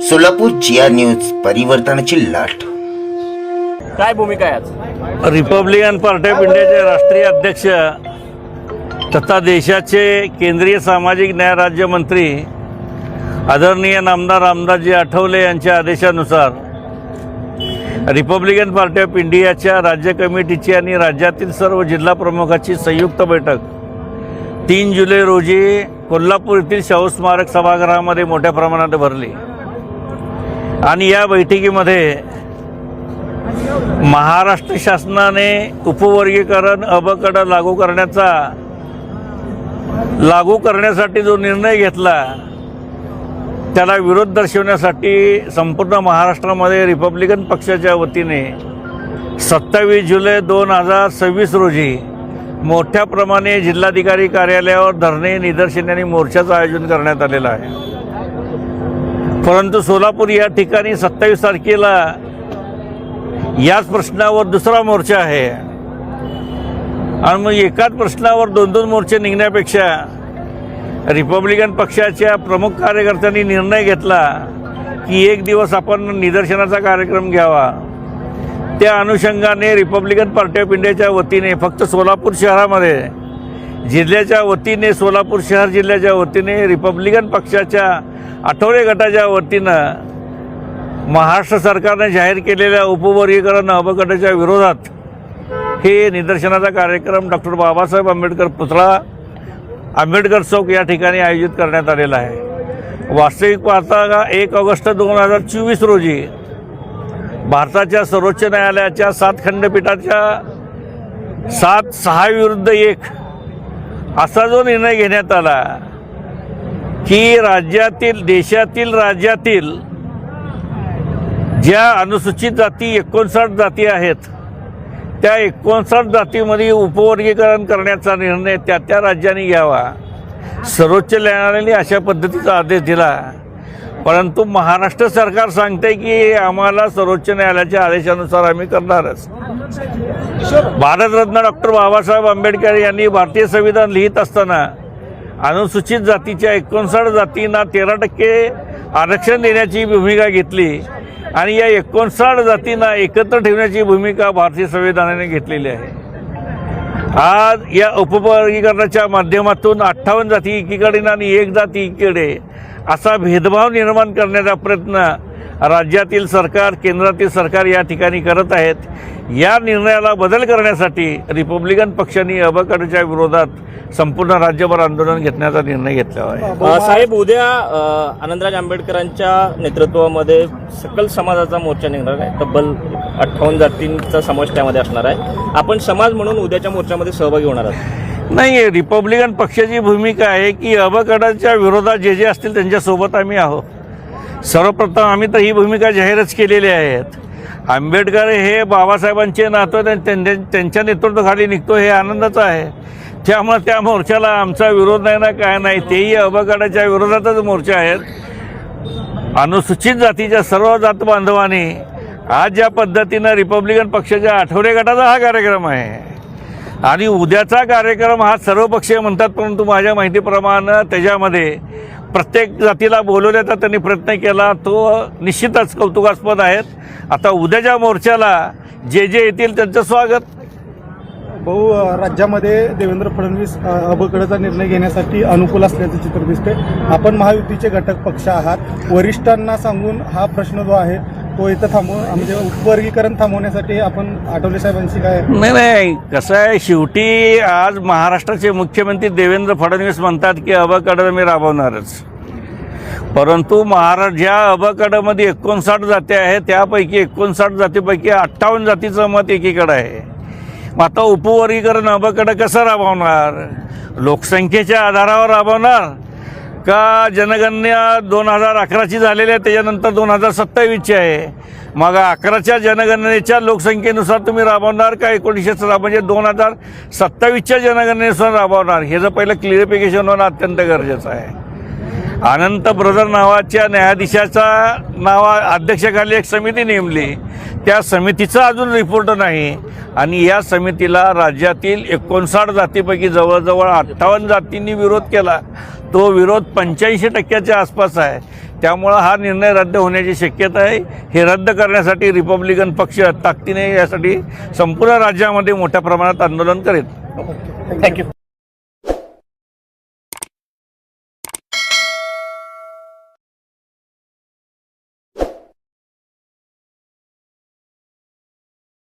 सोलापूर जिया news परिवर्तनाची लाट. काय भूमिका आहे आज? रिपब्लिकन पार्टी ऑफ इंडियाचे राष्ट्रीय अध्यक्ष तथा देशाचे केंद्रीय सामाजिक न्याय राज्यमंत्री आदरणीय नामदार रामदासजी आठवले यांच्या आदेशानुसार रिपब्लिकन पार्टी ऑफ इंडियाच्या राज्य कमिटीची आणि राज्यातील सर्व जिल्हा प्रमुखाची संयुक्त बैठक 3 जुलै रोजी कोल्हापूर येथील शाहू स्मारक सभागृहामध्ये मोठ्या प्रमाणात भरली. आणि या बैठकीमध्ये महाराष्ट्र शासनाने उपवर्गीकरण अबकड लागू करण्यासाठी जो निर्णय घेतला त्याला विरोध दर्शवण्यासाठी संपूर्ण महाराष्ट्रामध्ये रिपब्लिकन पक्षाच्या वतीने 27 जुलै 2026 रोजी मोठ्या प्रमाणे जिल्हाधिकारी कार्यालयावर धरणे, निदर्शने आणि मोर्चाचं आयोजन करण्यात आलेलं आहे. परंतु सोलापूर या ठिकाणी 27 तारखेला याच प्रश्नावर दुसरा मोर्चा आहे आणि मग एकाच प्रश्नावर 2-2 मोर्चे निघण्यापेक्षा रिपब्लिकन पक्षाच्या प्रमुख कार्यकर्त्यांनी निर्णय घेतला की एक दिवस आपण निदर्शनाचा कार्यक्रम घ्यावा. त्या अनुषंगाने रिपब्लिकन पार्टी ऑफ इंडियाच्या वतीने फक्त सोलापूर शहरामध्ये जिल्ह्याच्या वतीने सोलापूर शहर जिल्ह्याच्या वतीने रिपब्लिकन पक्षाच्या आठवले गटाच्या वतीनं महाराष्ट्र सरकारने जाहीर केलेल्या उपवर्गीकरण अबकटाच्या विरोधात हे निदर्शनाचा कार्यक्रम डॉक्टर बाबासाहेब आंबेडकर पुतळा आंबेडकर चौक या ठिकाणी आयोजित करण्यात आलेला आहे. वास्तविक पाहता 1 ऑगस्ट 2024 रोजी भारताच्या सर्वोच्च न्यायालयाच्या 7 खंडपीठाच्या 7-6 विरुद्ध 1 असा जो निर्णय घेण्यात आला की राज्यातील ज्या अनुसूचित जाती 59 जाती आहेत त्या 59 जातीमध्ये उपवर्गीकरण करण्याचा निर्णय त्या राज्यांनी घ्यावा. सर्वोच्च न्यायालयाने अशा पद्धतीचा आदेश दिला. परंतु महाराष्ट्र सरकार सांगते की आम्हाला सर्वोच्च न्यायालयाच्या आदेशानुसार आम्ही करणारच. भारतरत्न डॉक्टर बाबासाहेब आंबेडकर यांनी भारतीय संविधान लिहित असताना अनुसूचित जातीच्या 59 जातींना 13% आरक्षण देण्याची भूमिका घेतली आणि या 59 जातींना एकत्र ठेवण्याची भूमिका भारतीय संविधानाने घेतलेली आहे. आज या उपवर्गीकरणाच्या माध्यमातून 58 जाती एकीकडे आणि 1 जाती एकीकडे असा भेदभाव निर्माण करण्याचा प्रयत्न राज्यातील सरकार, केंद्रातील सरकार या ठिकाणी करत आहेत. या निर्णयाला बदल करण्यासाठी रिपब्लिकन पक्षाने अबकटच्या विरोधात संपूर्ण राज्यभर आंदोलन घेण्याचा निर्णय घेतला आहे. साहेब, उद्या आनंदराज आंबेडकरांच्या नेतृत्वामध्ये सकल समाजाचा मोर्चा निघणार आहे. तब्बल 58 जातींचा समावेश त्यामध्ये असणार आहे. आपण समाज म्हणून उद्याच्या मोर्चामध्ये सहभागी होणार आहात? नाही, रिपब्लिकन पक्षाची भूमिका आहे की अबकटाच्या विरोधात जे असतील त्यांच्यासोबत आम्ही आहोत. सर्वप्रथम आम्ही तर ही भूमिका जाहीरच केलेली आहेत. आंबेडकर हे बाबासाहेबांचे नातू त्यांच्या नेतृत्वाखाली निघतो हे आनंदाचं आहे. त्यामुळे त्या मोर्चाला आमचा विरोध नाही ना काय नाही. तेही अबकटाच्या विरोधातच मोर्चा आहेत. अनुसूचित जातीच्या सर्व जात बांधवांनी आज ज्या पद्धतीनं रिपब्लिकन पक्षाच्या आठवले गटाचा हा कार्यक्रम आहे आणि उद्याचा कार्यक्रम हा सर्वपक्षीय म्हणतात, परंतु माझ्या माहितीप्रमाणे त्याच्यामध्ये प्रत्येक जातीला बोलवण्याचा त्यांनी प्रयत्न केला. तो निश्चितच कौतुकास्पद आहेत. आता उद्याच्या मोर्चाला जे येतील त्यांचं स्वागत. राज्यामध्ये देवेंद्र फडणवीस अबकडचा निर्णय घेण्यासाठी अनुकूल असल्याचं चित्र दिसते. आपण महायुतीचे घटक पक्ष आहात. वरिष्ठांना सांगून हा प्रश्न जो आहे तो इथं म्हणजे उपवर्गीकरण थांबवण्यासाठी आपण आठवले साहेबांशी काय? नाही, कसं आहे, शेवटी आज महाराष्ट्राचे मुख्यमंत्री देवेंद्र फडणवीस म्हणतात की अबकड मी राबवणारच. परंतु ज्या अबकडमध्ये 59 जाती आहेत त्यापैकी 59 जातीपैकी 58 जातीचं मत एकीकडे आहे. मग आता उपवर्गीकरण अबकड कसं राबवणार? लोकसंख्येच्या आधारावर राबवणार का जनगणना 2011ची झालेली आहे, त्याच्यानंतर 2027ची आहे. मग 11च्या जनगणनेच्या लोकसंख्येनुसार तुम्ही राबवणार का 1900 म्हणजे 2027च्या जनगणनेनुसार राबवणार? हे जर पहिलं क्लिअरिफिकेशन होणं अत्यंत गरजेचं आहे. अनंत ब्रदर नावाच्या न्यायाधीशाचा अध्यक्षाखाली एक समिती नेमली. त्या समितीचा अजून रिपोर्ट नाही आणि या समितीला राज्यातील 59 जातीपैकी जवळजवळ 58 जातींनी विरोध केला. तो विरोध 85% आसपास आहे. त्यामुळं हा निर्णय रद्द होण्याची शक्यता आहे. हे रद्द करण्यासाठी रिपब्लिकन पक्ष ताकदीने यासाठी संपूर्ण राज्यामध्ये मोठ्या प्रमाणात आंदोलन करेल. थँक्यू.